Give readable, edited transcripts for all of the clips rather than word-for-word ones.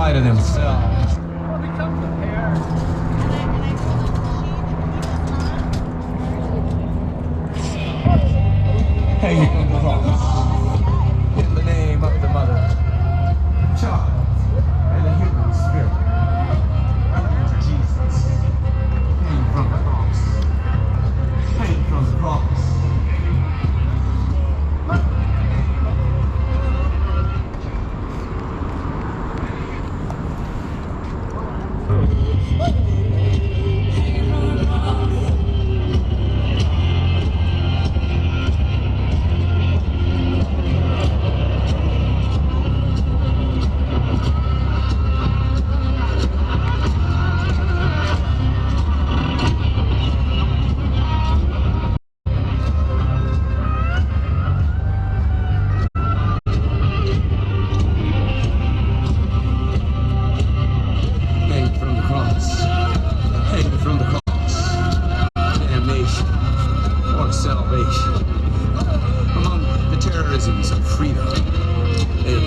die to themselves. Hanging from the cross. In the name of the Mother, the Child, and the human spirit. Jesus. Hang from the cross. Hang from the cross.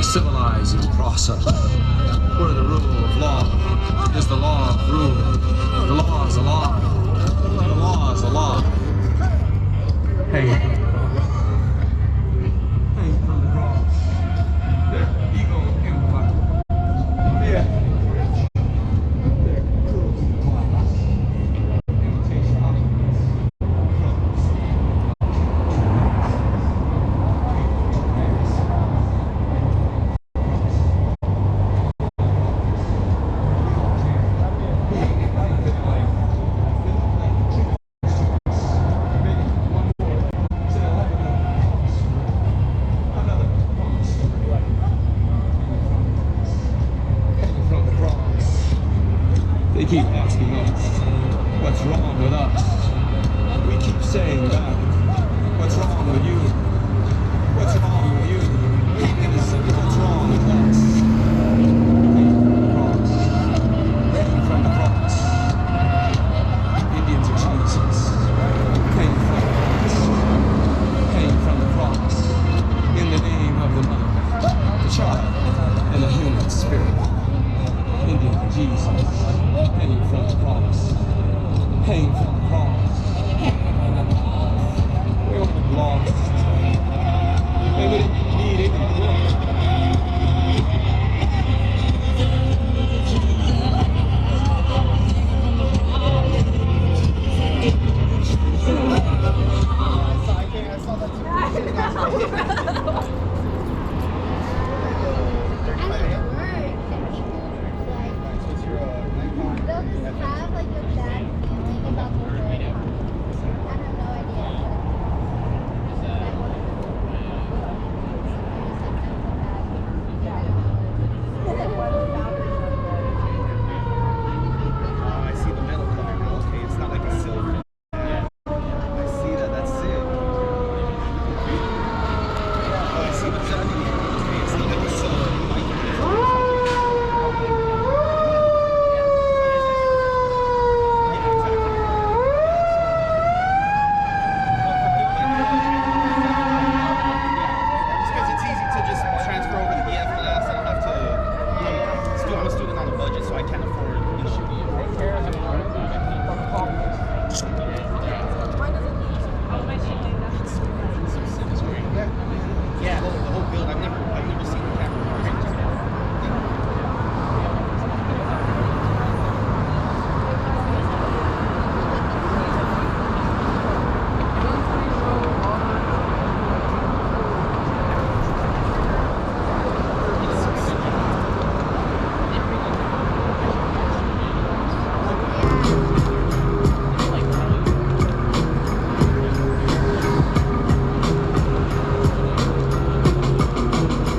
Civilizing process where the rule of law is the law of rule. The law is a law. The law is a law. Hey. Hang from the cross. Their ego empire. Their cruelty class. Imitation of They keep asking us, what's wrong with us? We keep saying back, what's wrong with you? What's wrong with you? What's wrong with us? Hang from the cross. Indians are Jesus. Hang from the cross. Hang from the cross. In the name of the Mother, the Child, and the human spirit. Indian Jesus. Hang from the cross. Hang from the cross. We all been lost. They wouldn't need any more. Have like a bad feeling about the whole I have no idea. I see the metal color now. Okay, it's not like a silver. I see that. That's sick. Oh, I see the metal. Okay, it's not like a silver. Yeah, the whole build. I've never seen the camera.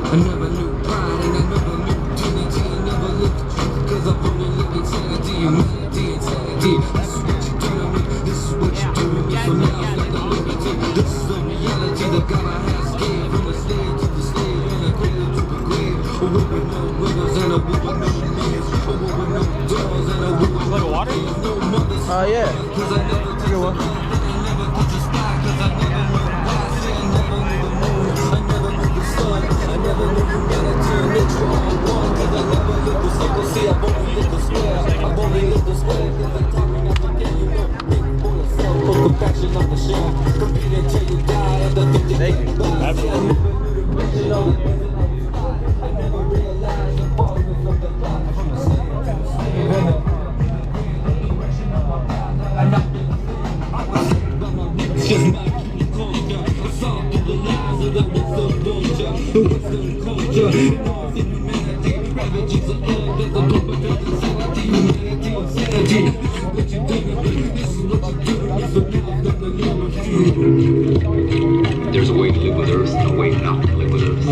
I never knew pride and I never knew dignity. I never looked at you because I've only lived insanity. Humanity, insanity. This is what you do to me. This is what you do to me. So now I got the liberty. This is the reality that God I has gave. From the slave to the slave and the cradle to the grave. A woman with no windows and a woman with no knees. A woman with no doors and a woman with no water. No mothers. Yeah. Cause I never did the I never did the sky. Cause I never knew the past. I never knew the moon. I never knew the sun. I never knew humanity and nature all one. Cause I never lived with Inhumanity, ravages of earth, there's a purpose, there's insanity, humanity, insanity. What you doing? This is what you doing. It's a now, gonna live with you. There's a way to live with Earth and a way not to live with Earth.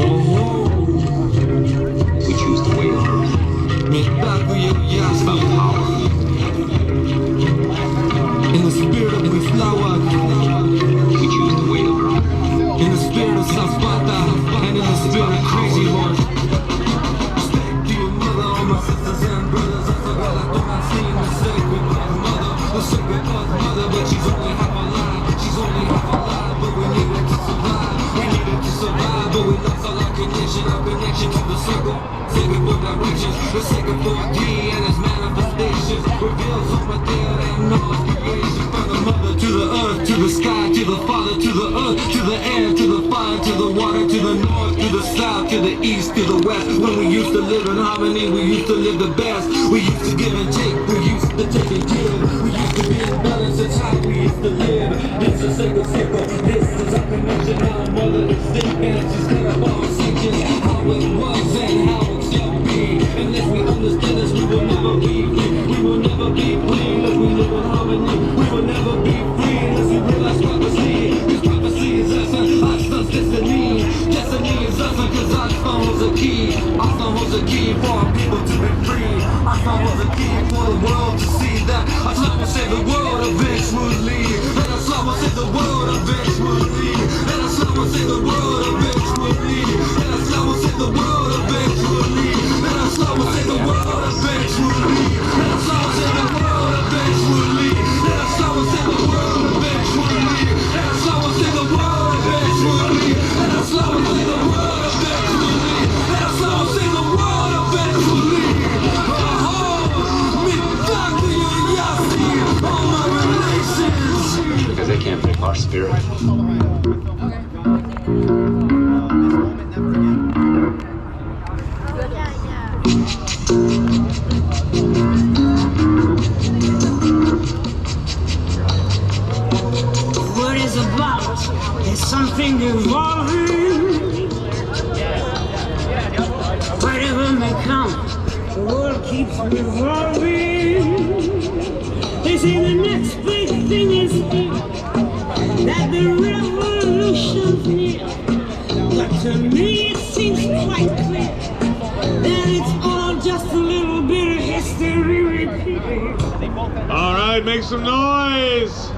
We choose the way of Earth. It's about power. In the spirit of we flower, We choose the way of Earth. in the spirit of Zapata, and in the spirit of Crazy Horse. Respect to your mother, all my sisters and brothers. I forgot I thought I'd seen the sacred earth mother, the sacred earth mother, but she's only half alive. She's only half alive, but we need her to survive. We need her to survive, but we lost all our connection to the circle. Sacred for directions, the sacred for a key and its manifestations. Reveals all material and all its creation. From the mother to the earth, to the sky, to the father, to the earth, to the air, to the fire, to the water, to the north, to the south, to the east, to the west. When we used to live in harmony, we used to live the best. We used to give and take, we used to take and give. We used to be in balance, it's how we used to live. It's a sacred circle, this is our connection. Our mother is thinking, she's got up all sections. How it was and how it shall be. Unless we understand this, we will never be free. We will never be free unless we live in harmony. We will never be free unless we realize prophecy. Cause prophecy is us and our son's destiny. Destiny is us because our son was a key. Our son was a key for our people to be free. Our son was a key for the world to see that our son will save the world eventually. And our son will save the world eventually. And our son will save the world eventually. And our son will save the world eventually. And our son will save the world eventually. And our son will save the world eventually. And our son will save the world eventually. And our son will save the world eventually. And our son will save the world eventually. And our son will save the world eventually. Me back to you, Yassi, all my relations. Because they can't break our spirit. This moment never again. What is about is something evolving. Whatever may come, the world keeps revolving. They say the next big thing is here, that the revolution's near. But to me it seems quite clear that it's all just a little bit of history repeating. All right, make some noise.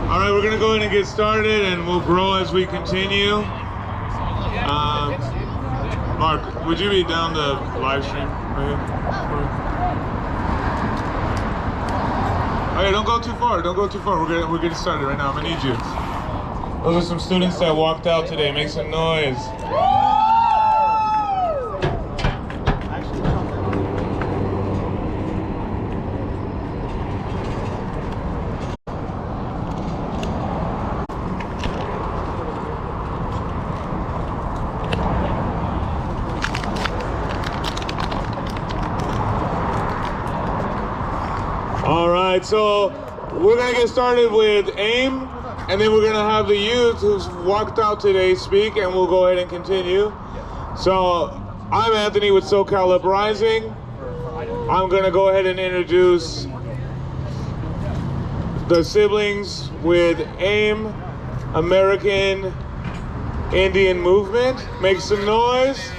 All right, we're gonna go ahead and get started, and we'll grow as we continue. Mark, would you be down the live stream right here? Okay, don't go too far. Don't go too far. We're getting started right now. I'm gonna need you. Those are some students that walked out today. Make some noise. All right, so we're gonna get started with AIM, and then we're gonna have the youth who's walked out today speak, and we'll go ahead and continue. So I'm Anthony with SoCal Uprising. I'm gonna go ahead and introduce the siblings with AIM, American Indian Movement. Make some noise.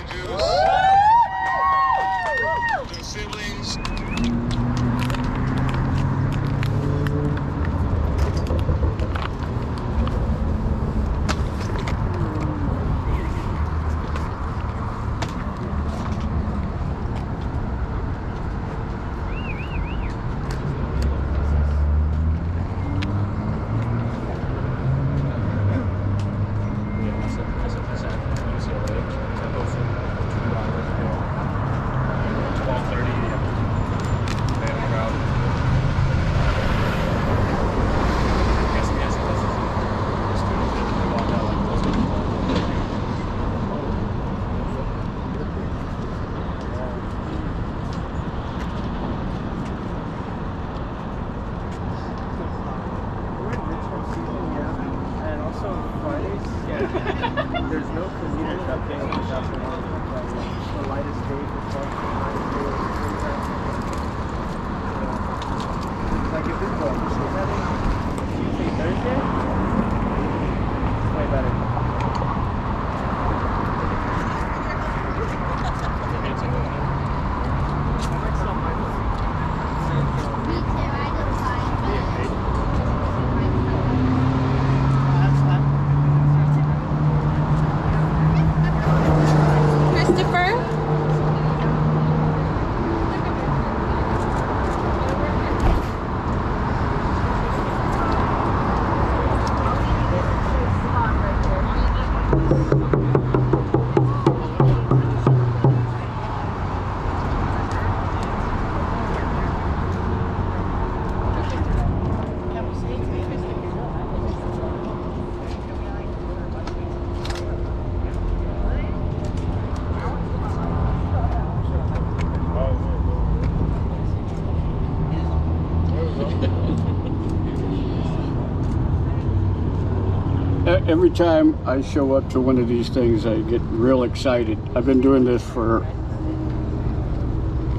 every time I show up to one of these things, I get real excited. I've been doing this for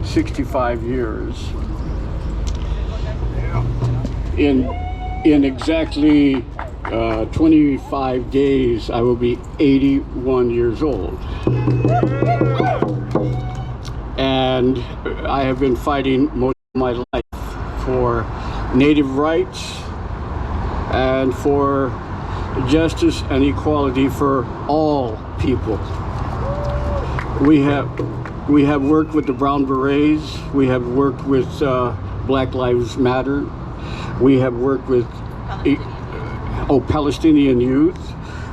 65 years. In exactly 25 days, I will be 81 years old. And I have been fighting most of my life for Native rights and for justice and equality for all people. We have worked with the Brown Berets. We have worked with Black Lives Matter. We have worked with Palestinian youth.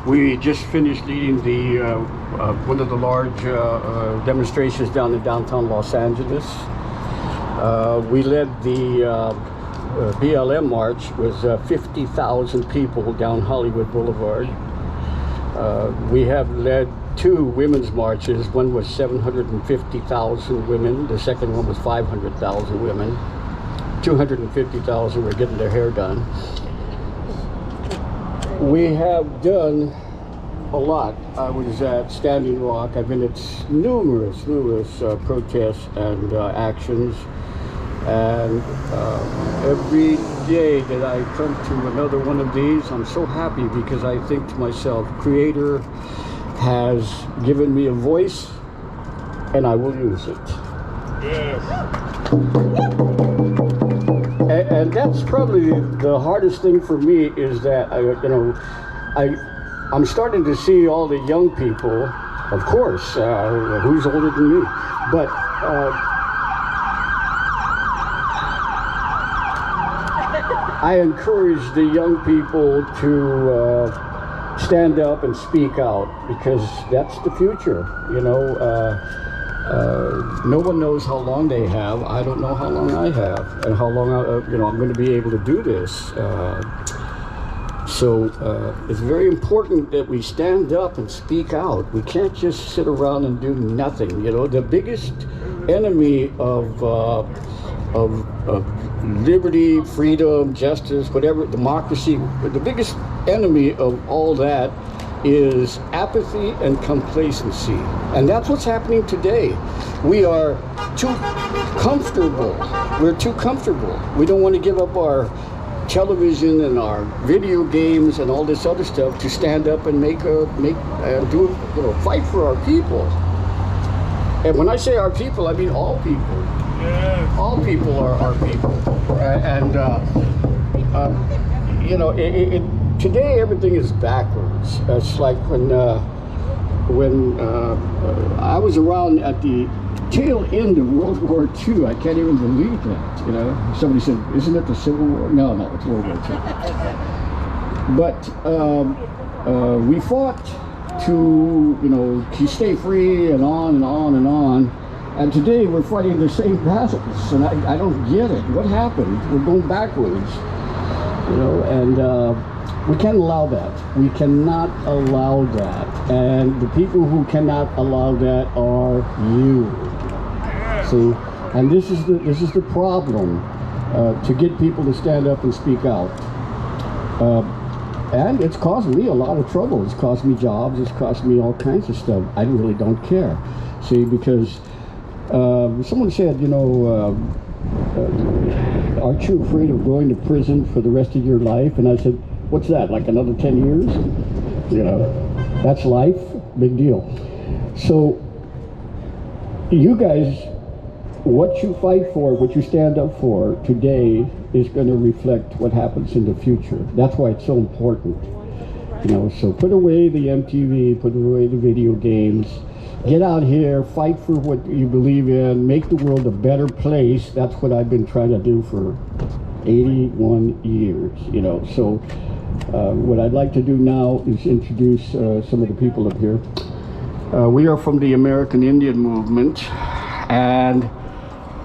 We just finished leading the one of the large demonstrations down in downtown Los Angeles. We led the BLM march with 50,000 people down Hollywood Boulevard. We have led 2 women's marches. One was 750,000 women. The second one was 500,000 women. 250,000 were getting their hair done. We have done a lot. I was at Standing Rock. I've been at numerous protests and actions. And every day that I come to another one of these, I'm so happy because I think to myself, Creator has given me a voice and I will use it. Yes. And that's probably the hardest thing for me is that, I'm starting to see all the young people, of course, who's older than me, but I encourage the young people to stand up and speak out because that's the future. No one knows how long they have. I don't know how long I have and how long I'm going to be able to do this. So it's very important that we stand up and speak out. We can't just sit around and do nothing. The biggest enemy of liberty, freedom, justice, whatever, democracy, the biggest enemy of all that is apathy and complacency. And that's what's happening today. We are too comfortable. We're too comfortable. We don't want to give up our television and our video games and all this other stuff to stand up and fight for our people. And when I say our people, I mean all people. Yes. All people are our people. Today everything is backwards. It's like when I was around at the tail end of World War II. I can't even believe that. Somebody said, "Isn't it the Civil War?" No, it's World War II. But we fought to stay free and on and on and on. And today we're fighting the same battles, and I don't get it. What happened? We're going backwards, and we can't allow that. We cannot allow that. And the people who cannot allow that are you. See, and this is the problem, to get people to stand up and speak out. And it's caused me a lot of trouble. It's cost me jobs. It's cost me all kinds of stuff. I really don't care. See, because someone said, aren't you afraid of going to prison for the rest of your life? And I said, what's that, like another 10 years? That's life, big deal. So you guys, what you fight for, what you stand up for today is going to reflect what happens in the future. That's why it's so important. So put away the MTV, put away the video games, get out here, fight for what you believe in, make the world a better place. That's what I've been trying to do for 81 years, So what I'd like to do now is introduce some of the people up here. We are from the American Indian Movement, and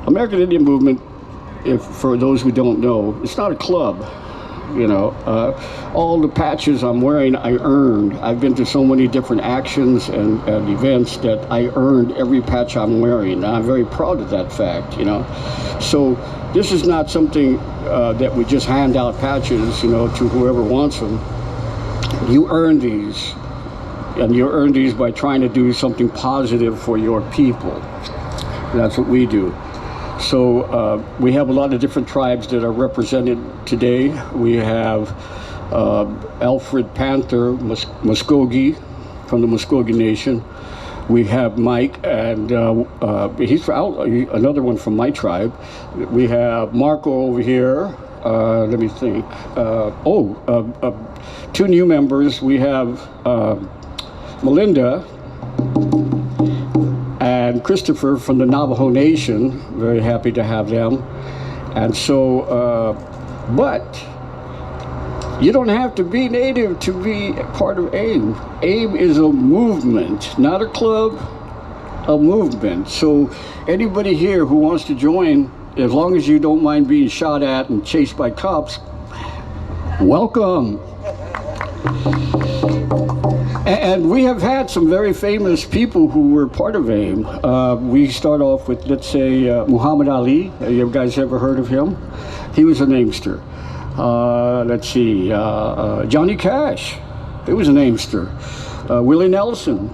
American Indian Movement, for those who don't know, it's not a club. All the patches I'm wearing, I earned. I've been to so many different actions and events that I earned every patch I'm wearing. And I'm very proud of that fact, So this is not something that we just hand out patches, to whoever wants them. You earn these, and you earn these by trying to do something positive for your people. That's what we do. So we have a lot of different tribes that are represented today. We have Alfred Panther Muskogee from the Muskogee Nation. We have Mike, and he's another one from my tribe. We have Marco over here. Let me think. Two new members. We have Melinda and Christopher from the Navajo Nation. Very happy to have them. And so, but you don't have to be Native to be part of AIM. AIM is a movement, not a club, a movement. So anybody here who wants to join, as long as you don't mind being shot at and chased by cops, welcome. And we have had some very famous people who were part of AIM. We start off with, let's say, Muhammad Ali. You guys ever heard of him? He was an AIMster. Let's see, Johnny Cash. He was an AIMster. Willie Nelson.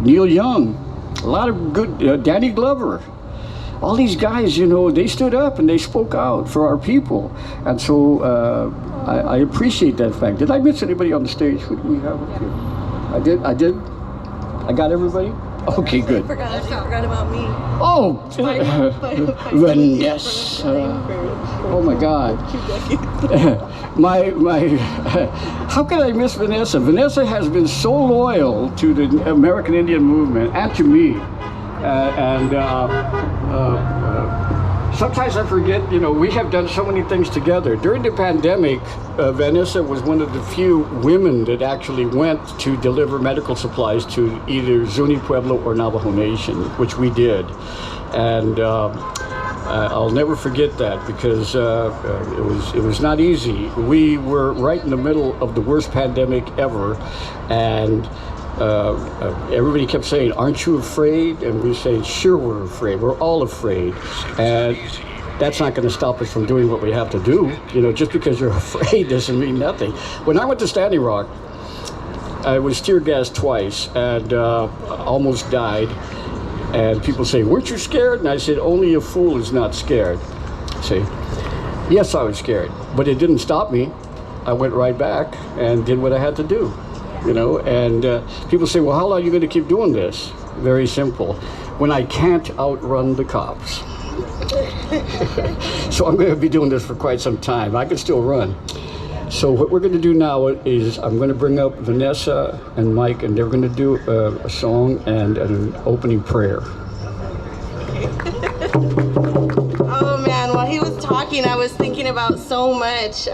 Neil Young. A lot of good, Danny Glover. All these guys, you know, they stood up and they spoke out for our people. And so I appreciate that fact. Did I miss anybody on the stage? Who do we have up here? I did? I got everybody? Okay, good. You forgot about me. Oh, Vanessa. Oh my God. How could I miss Vanessa? Vanessa has been so loyal to the American Indian movement and to me. Sometimes I forget, you know, we have done so many things together. During the pandemic, Vanessa was one of the few women that actually went to deliver medical supplies to either Zuni Pueblo or Navajo Nation, which we did. And I'll never forget that because it was not easy. We were right in the middle of the worst pandemic ever, and everybody kept saying, "Aren't you afraid?" And we say, "Sure, we're afraid. We're all afraid." And that's not going to stop us from doing what we have to do. You know, just because you're afraid doesn't mean nothing. When I went to Standing Rock, I was tear gassed twice and almost died. And people say, "Weren't you scared?" And I said, "Only a fool is not scared." See, yes, I was scared, but it didn't stop me. I went right back and did what I had to do. You know, and people say, "Well, how long are you going to keep doing this?" Very simple. When I can't outrun the cops. So I'm going to be doing this for quite some time. I can still run. So what we're going to do now is I'm going to bring up Vanessa and Mike, and they're going to do a song and an opening prayer. Oh man, while he was talking, I was thinking about so much.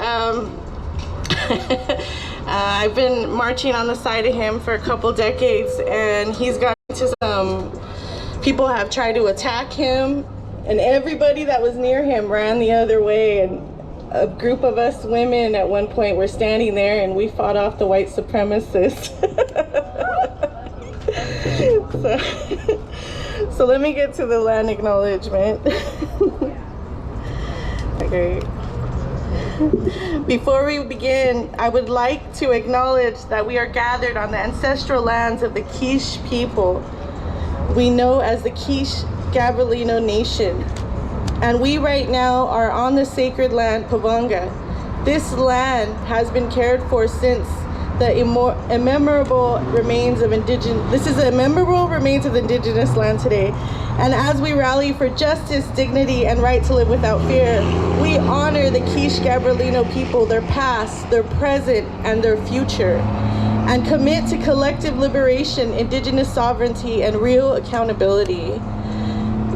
I've been marching on the side of him for a couple decades, and he's gotten into some people have tried to attack him, and everybody that was near him ran the other way. And a group of us women at one point were standing there, and we fought off the white supremacists. So let me get to the land acknowledgement. Okay. Before we begin, I would like to acknowledge that we are gathered on the ancestral lands of the Quiche people we know as the Quiche Gabrielino Nation. And we right now are on the sacred land, Pavanga. This land has been cared for since the immemorable remains of indigenous land today. And as we rally for justice, dignity, and right to live without fear, we honor the Quiche Gabrielino people, their past, their present, and their future, and commit to collective liberation, indigenous sovereignty, and real accountability.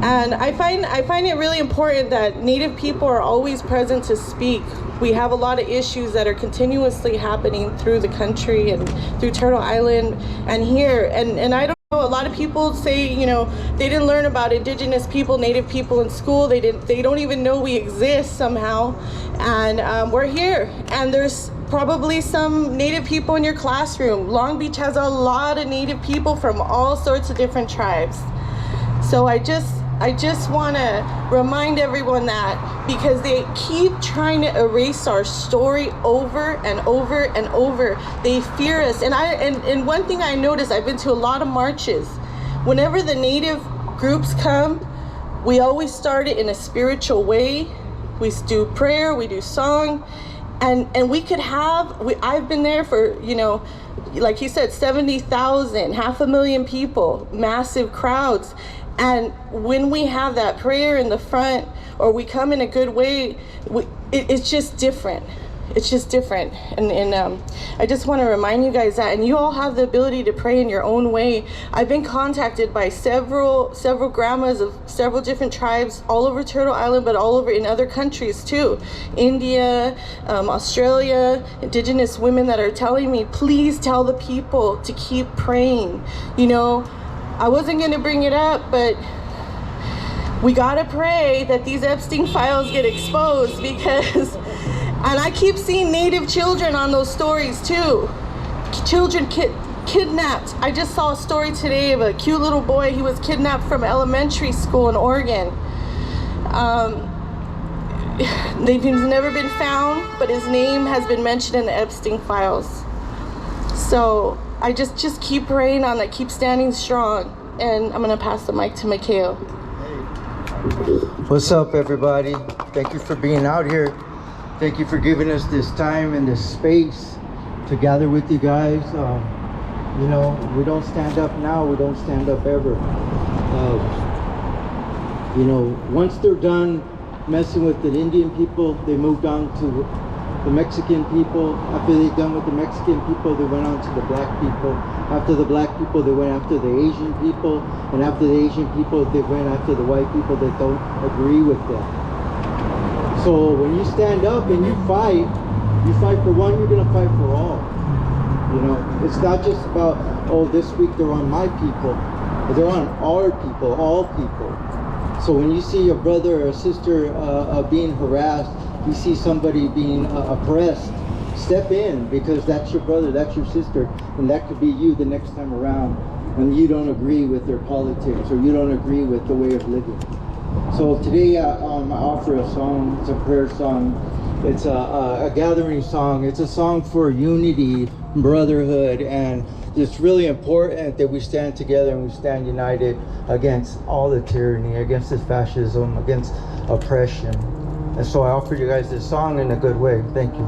And I find it really important that Native people are always present to speak. We have a lot of issues that are continuously happening through the country and through Turtle Island and here. And I don't know, a lot of people say, you know, they didn't learn about indigenous people, Native people in school. They don't even know we exist somehow. And we're here. And there's probably some Native people in your classroom. Long Beach has a lot of Native people from all sorts of different tribes. So I just I just want to remind everyone that, because they keep trying to erase our story over and over and over. They fear us. And one thing I noticed, I've been to a lot of marches. Whenever the Native groups come, we always start it in a spiritual way. We do prayer, we do song, and we could have, I've been there for, you know, like he said, 70,000, 500,000 people, massive crowds. And when we have that prayer in the front, or we come in a good way, it's just different. It's just different. And I just want to remind you guys that, and you all have the ability to pray in your own way. I've been contacted by several grandmas of several different tribes all over Turtle Island, but all over in other countries too. India, Australia, indigenous women that are telling me, please tell the people to keep praying. You know, I wasn't going to bring it up, but we got to pray that these Epstein files get exposed, because and I keep seeing Native children on those stories too. Children kidnapped. I just saw a story today of a cute little boy. He was kidnapped from elementary school in Oregon. He's never been found, but his name has been mentioned in the Epstein files. So I just keep praying on that, keep standing strong. And I'm gonna pass the mic to Mikhail. What's up, everybody? Thank you for being out here. Thank you for giving us this time and this space to gather with you guys. You know, we don't stand up now, we don't stand up ever. You know, once they're done messing with the Indian people, they moved on to the Mexican people. After they're done with the Mexican people, they went on to the black people. After the black people, they went after the Asian people. And after the Asian people, they went after the white people that don't agree with them. So when you stand up and you fight for one, you're gonna fight for all. You know, it's not just about, oh, this week they're on my people. They're on our people, all people. So when you see your brother or sister being harassed, you see somebody being oppressed, step in, because that's your brother, that's your sister, and that could be you the next time around when you don't agree with their politics or you don't agree with the way of living. So today I offer a song. It's a prayer song. It's a gathering song. It's a song for unity, brotherhood, and it's really important that we stand together and we stand united against all the tyranny, against this fascism, against oppression. And so I offer you guys this song in a good way. Thank you.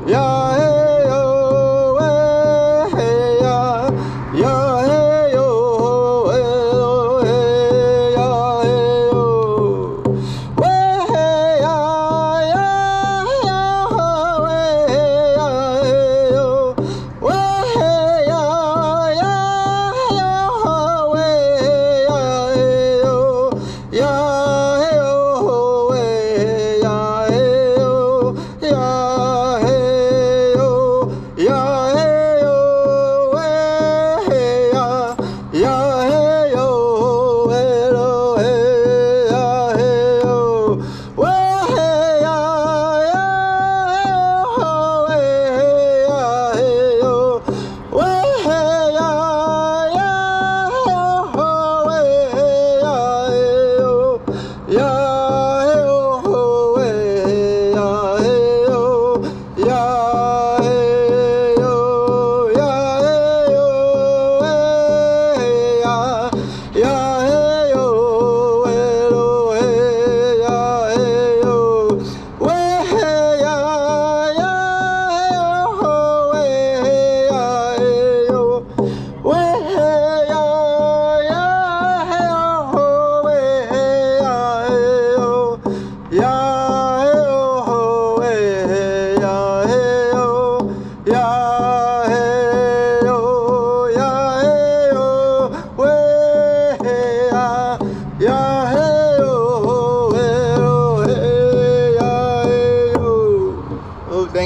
Yeah.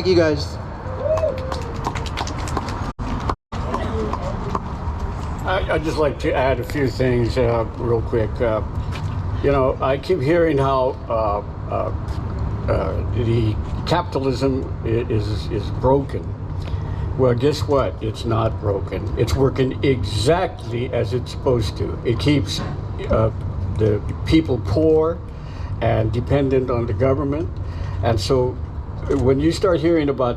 Thank you guys. I'd just like to add a few things real quick. You know, I keep hearing how the capitalism is broken. Well, guess what? It's not broken. It's working exactly as it's supposed to. It keeps the people poor and dependent on the government. And so when you start hearing about,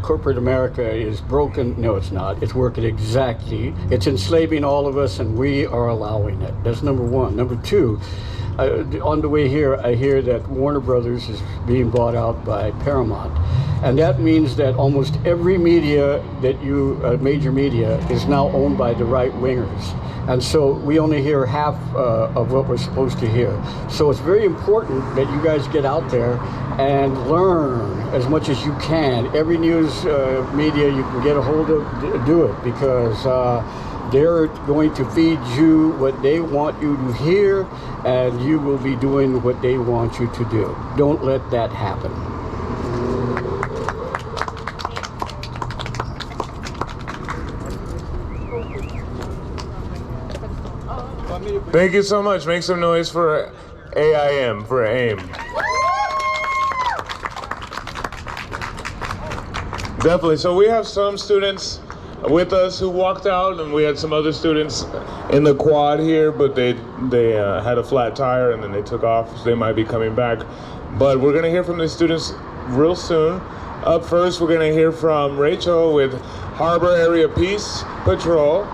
corporate America is broken, no, it's not. It's working exactly. It's enslaving all of us, and we are allowing it. That's number one. Number two, on the way here, I hear that Warner Brothers is being bought out by Paramount. And that means that almost every media that major media is now owned by the right-wingers. And so we only hear half of what we're supposed to hear. So it's very important that you guys get out there and learn as much as you can. Every news media you can get a hold of, do it, because they're going to feed you what they want you to hear, and you will be doing what they want you to do. Don't let that happen. Thank you so much. Make some noise for AIM, for AIM. Definitely. So we have some students with us who walked out, and we had some other students in the quad here, but they had a flat tire and then they took off, so they might be coming back. But we're gonna hear from the students real soon. Up first, we're gonna hear from Rachel with Harbor Area Peace Patrol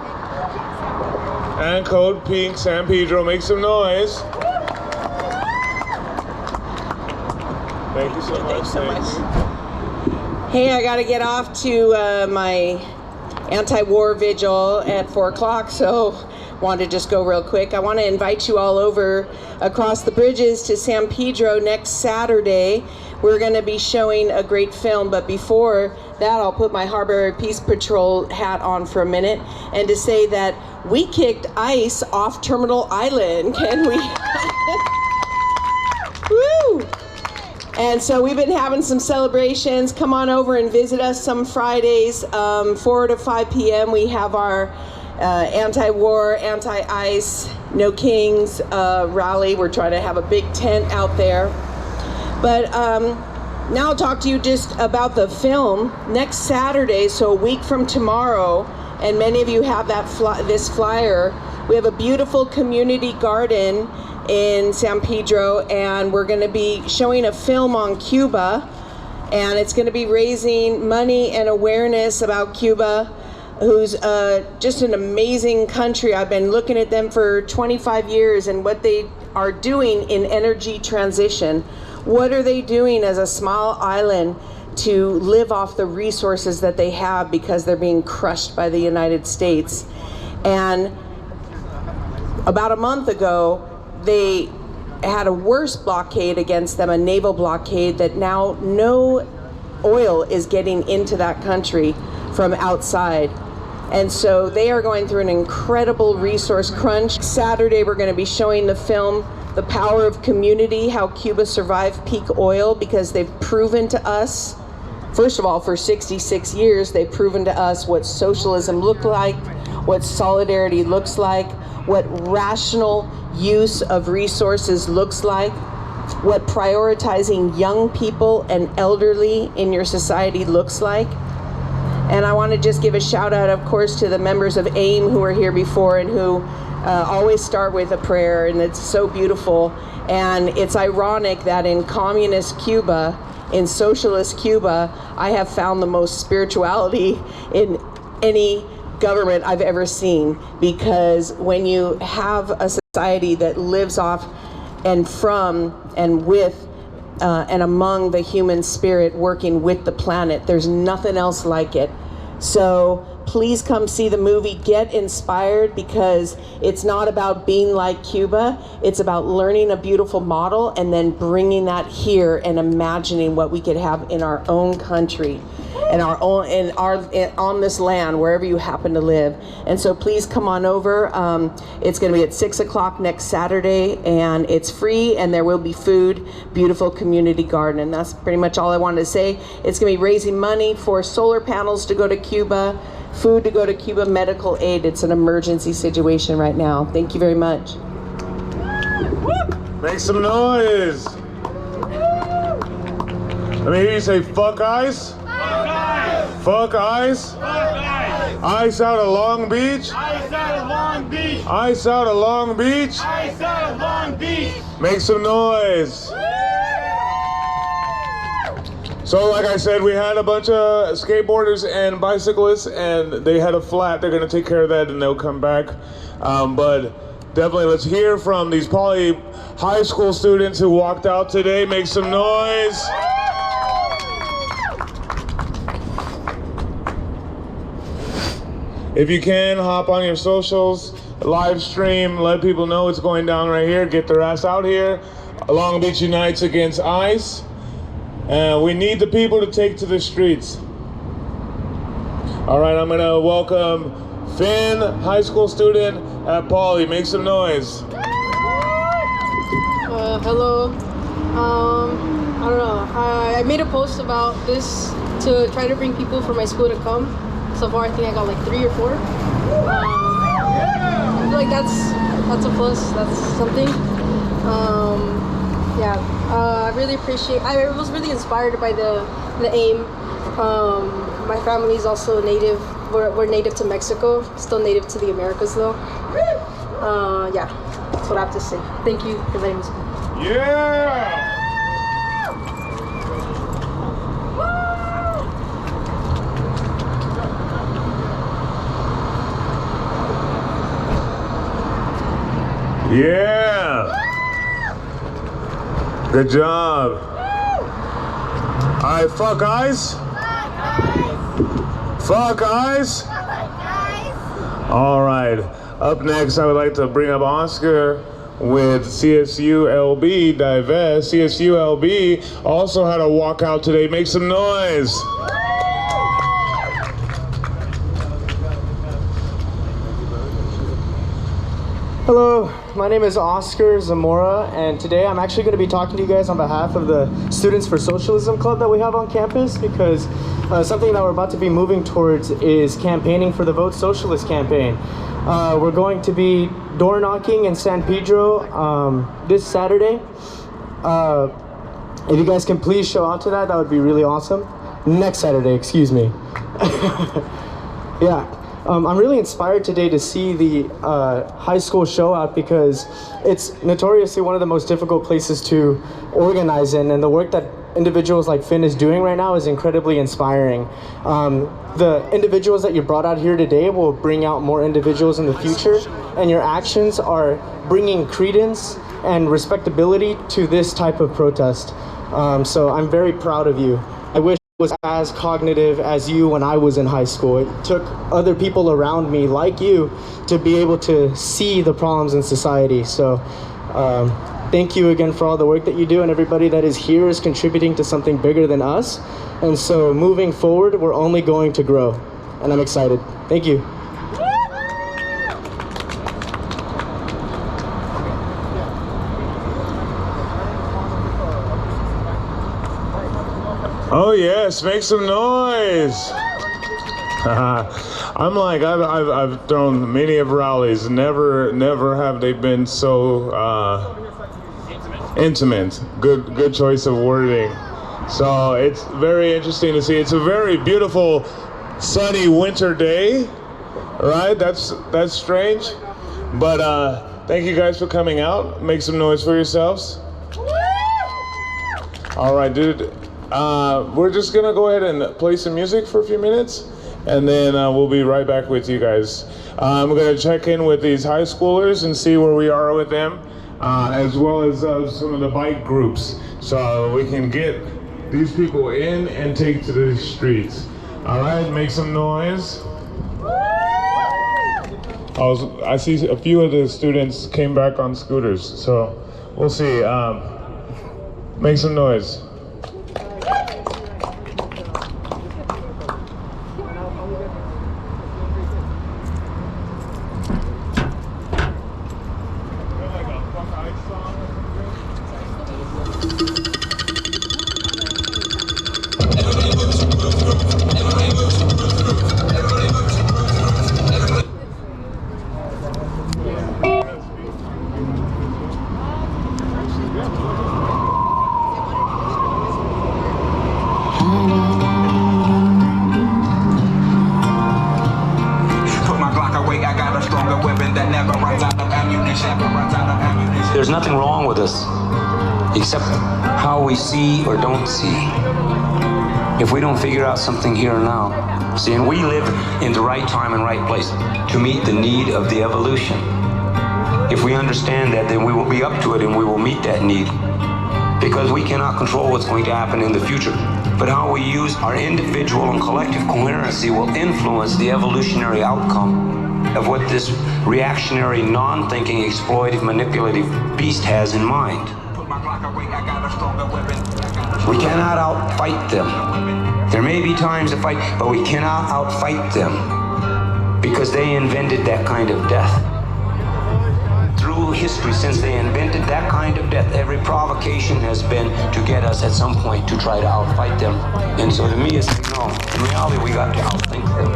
and Code Pink San Pedro. Make some noise. Thank you so much. Thanks. Hey, I gotta get off to my anti-war vigil at 4 o'clock, so wanted to just go real quick. I want to invite you all over across the bridges to San Pedro next Saturday. We're going to be showing a great film, but before that, I'll put my Harbor Peace Patrol hat on for a minute and to say that we kicked ICE off Terminal Island. Can we? Woo! And so we've been having some celebrations. Come on over and visit us some Fridays, 4 to 5 p.m. We have our anti-war, anti-ICE, No Kings rally. We're trying to have a big tent out there. But now I'll talk to you just about the film. Next Saturday, so a week from tomorrow, and many of you have this flyer, we have a beautiful community garden in San Pedro, and we're going to be showing a film on Cuba, and it's going to be raising money and awareness about Cuba, who's just an amazing country. I've been looking at them for 25 years and what they are doing in energy transition. What are they doing as a small island to live off the resources that they have because they're being crushed by the United States? And about a month ago, they had a worse blockade against them, a naval blockade, that now no oil is getting into that country from outside. And so they are going through an incredible resource crunch. Saturday, we're going to be showing the film, The Power of Community, how Cuba survived peak oil, because they've proven to us, first of all, for 66 years, they've proven to us what socialism looked like, what solidarity looks like, what rational use of resources looks like, what prioritizing young people and elderly in your society looks like. And I want to just give a shout out, of course, to the members of AIM who were here before and who always start with a prayer, and it's so beautiful. And it's ironic that in communist Cuba, in socialist Cuba, I have found the most spirituality in any government I've ever seen, because when you have a society that lives off and from and with and among the human spirit, working with the planet, there's nothing else like it. So please come see the movie, get inspired, because it's not about being like Cuba, it's about learning a beautiful model and then bringing that here and imagining what we could have in our own country. on this land, wherever you happen to live. And so please come on over. It's going to be at 6 o'clock next Saturday, and it's free, and there will be food. Beautiful community garden, and that's pretty much all I wanted to say. It's going to be raising money for solar panels to go to Cuba, food to go to Cuba, medical aid. It's an emergency situation right now. Thank you very much. Make some noise. Let me hear you say, fuck ICE. Fuck ICE. Fuck ICE. Fuck ICE. ICE out of Long Beach. ICE out of Long Beach. ICE out of Long Beach. ICE out of Long Beach. Make some noise. So like I said, we had a bunch of skateboarders and bicyclists, and they had a flat. They're gonna take care of that and they'll come back. But definitely let's hear from these Poly high school students who walked out today. Make some noise. If you can, hop on your socials, live stream, let people know it's going down right here. Get their ass out here. Long Beach unites against ICE. We need the people to take to the streets. All right, I'm gonna welcome Finn, high school student at Poly. Make some noise. Hello. I don't know. I made a post about this to try to bring people from my school to come. So far, I think I got like 3 or 4. I feel like that's a plus. That's something. Yeah. I really appreciate. I was really inspired by the AIM. My family is also native. We're native to Mexico. Still native to the Americas though. Yeah. That's what I have to say. Thank you for letting me speak. Yeah. Yeah. Good job. All right, fuck ICE. Fuck ICE. All right. Up next, I would like to bring up Oscar with CSULB Divest. CSULB also had a walkout today. Make some noise. Hello, my name is Oscar Zamora, and today I'm actually going to be talking to you guys on behalf of the Students for Socialism Club that we have on campus, because something that we're about to be moving towards is campaigning for the Vote Socialist campaign. We're going to be door knocking in San Pedro this Saturday. If you guys can please show out to that, that would be really awesome. Next Saturday, excuse me. Yeah. I'm really inspired today to see the high school show out, because it's notoriously one of the most difficult places to organize in, and the work that individuals like Finn is doing right now is incredibly inspiring. The individuals that you brought out here today will bring out more individuals in the future, and your actions are bringing credence and respectability to this type of protest. So I'm very proud of you. I wish was as cognitive as you when I was in high school. It took other people around me like you to be able to see the problems in society. So thank you again for all the work that you do, and everybody that is here is contributing to something bigger than us. And so moving forward, we're only going to grow, and I'm excited. Thank you. Oh yes, make some noise. I'm like, I've thrown many of rallies. Never have they been so intimate. Good choice of wording. So it's very interesting to see. It's a very beautiful, sunny winter day, right? That's strange, but thank you guys for coming out. Make some noise for yourselves. All right, dude. We're just gonna go ahead and play some music for a few minutes, and then we'll be right back with you guys. I'm gonna check in with these high schoolers and see where we are with them, as well as some of the bike groups, so we can get these people in and take to the streets. All right, make some noise. I see a few of the students came back on scooters, so we'll see. Make some noise. stronger weapon that never runs out of ammunition. There's nothing wrong with us, except how we see or don't see. If we don't figure out something here and now, see, and we live in the right time and right place to meet the need of the evolution. If we understand that, then we will be up to it and we will meet that need. Because we cannot control what's going to happen in the future. But how we use our individual and collective coherency will influence the evolutionary outcome of what this reactionary, non-thinking, exploitive, manipulative beast has in mind. We cannot outfight them. There may be times to fight, but we cannot outfight them because they invented that kind of death. Through history, since they invented that kind of death, every provocation has been to get us at some point to try to outfight them. And so to me, it's like, no, in reality, we got to outthink them.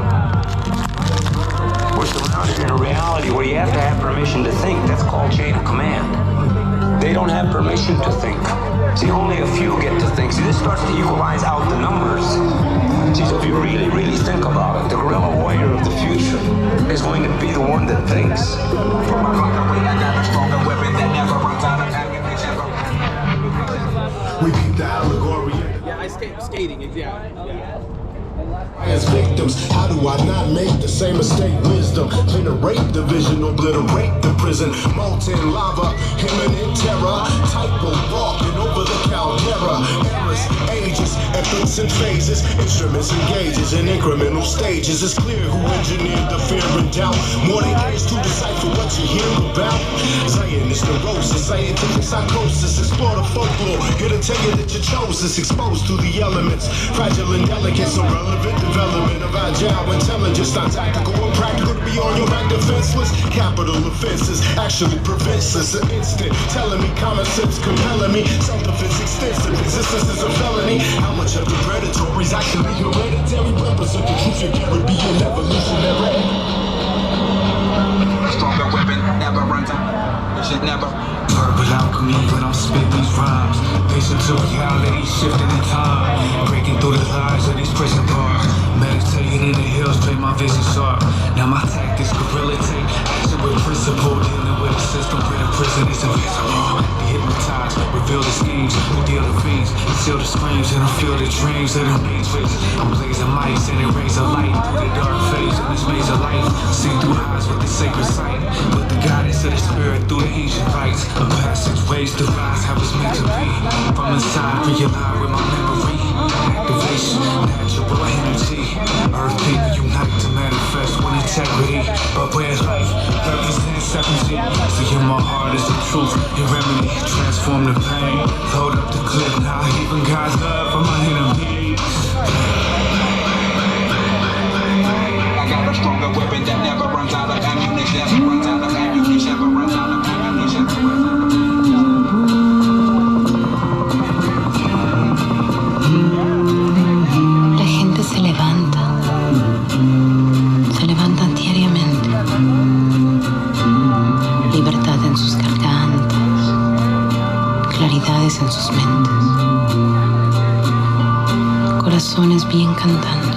We're surrounded in a reality where you have to have permission to think. That's called chain of command. They don't have permission to think. See, only a few get to think. See, this starts to equalize out the numbers. See, so if you really, really think about it, the guerrilla warrior of the future is going to be the one that thinks. We keep the allegory. Yeah, I skating, exactly. As victims, how do I not make the same mistake? Wisdom, generate division, obliterate the prison. Molten lava, imminent terror. Typo walking over the caldera. Eras, ages, efforts and phases. Instruments and gauges in incremental stages. It's clear who engineered the fear and doubt. More than years to decipher what you hear about. Zionist neurosis, scientific psychosis. Explore the folklore. Here to tell you that you chose this. Exposed to the elements. Fragile and delicate, so relevant. Development of agile intelligence, not tactical or practical to be on your back defenseless. Capital offenses actually prevents this an instant. Telling me common sense compelling me. Self-defense extensive existence is a felony. How much of the predatory is actually hereditary? Represent the truth you carry, be an evolutionary. Stronger weapon never runs out. It should never. Verbal alchemy when I'm spitting these rhymes. Patient to reality, shifting in time. Breaking through the lies of these prison bars. Meditating in the hills, straight my vision sharp. Now my tactics guerrilla take action with principle. Dealing with a system where the prison is invisible. Dehypnotized, reveal the schemes, who deal the fiends. Conceal the screams and I feel the dreams of the matrix. I'm blazing mice and it rays a light through the dark face of this maze of life. See through eyes with the sacred sight. With the guidance of the spirit through the ancient rites. A passageways to rise how it's meant to be. From inside, realign with my memory. Activation, natural energy. Earth people unite to manifest with integrity. But where life represents 7G. See in my heart is the truth. Your remedy, transform the pain. Load up the clip now, even God's love for my enemies. I got a stronger weapon that never runs out of ammunition. Never runs out of ammunition. Never runs out of ammunition. La gente se levanta diariamente. Libertad en sus gargantas, claridades en sus mentes, corazones bien cantando,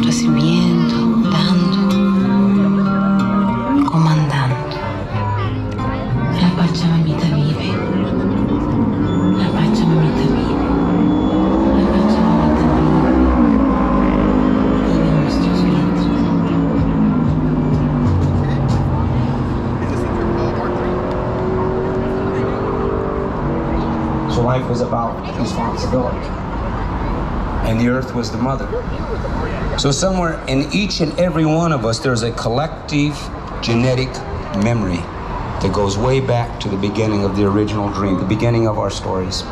recibiendo, dando, comandando. La Pachamamita vive, la Pachamamita vive. So life was about responsibility. And the earth was the mother. So somewhere in each and every one of us, there's a collective genetic memory that goes way back to the beginning of the original dream, the beginning of our stories.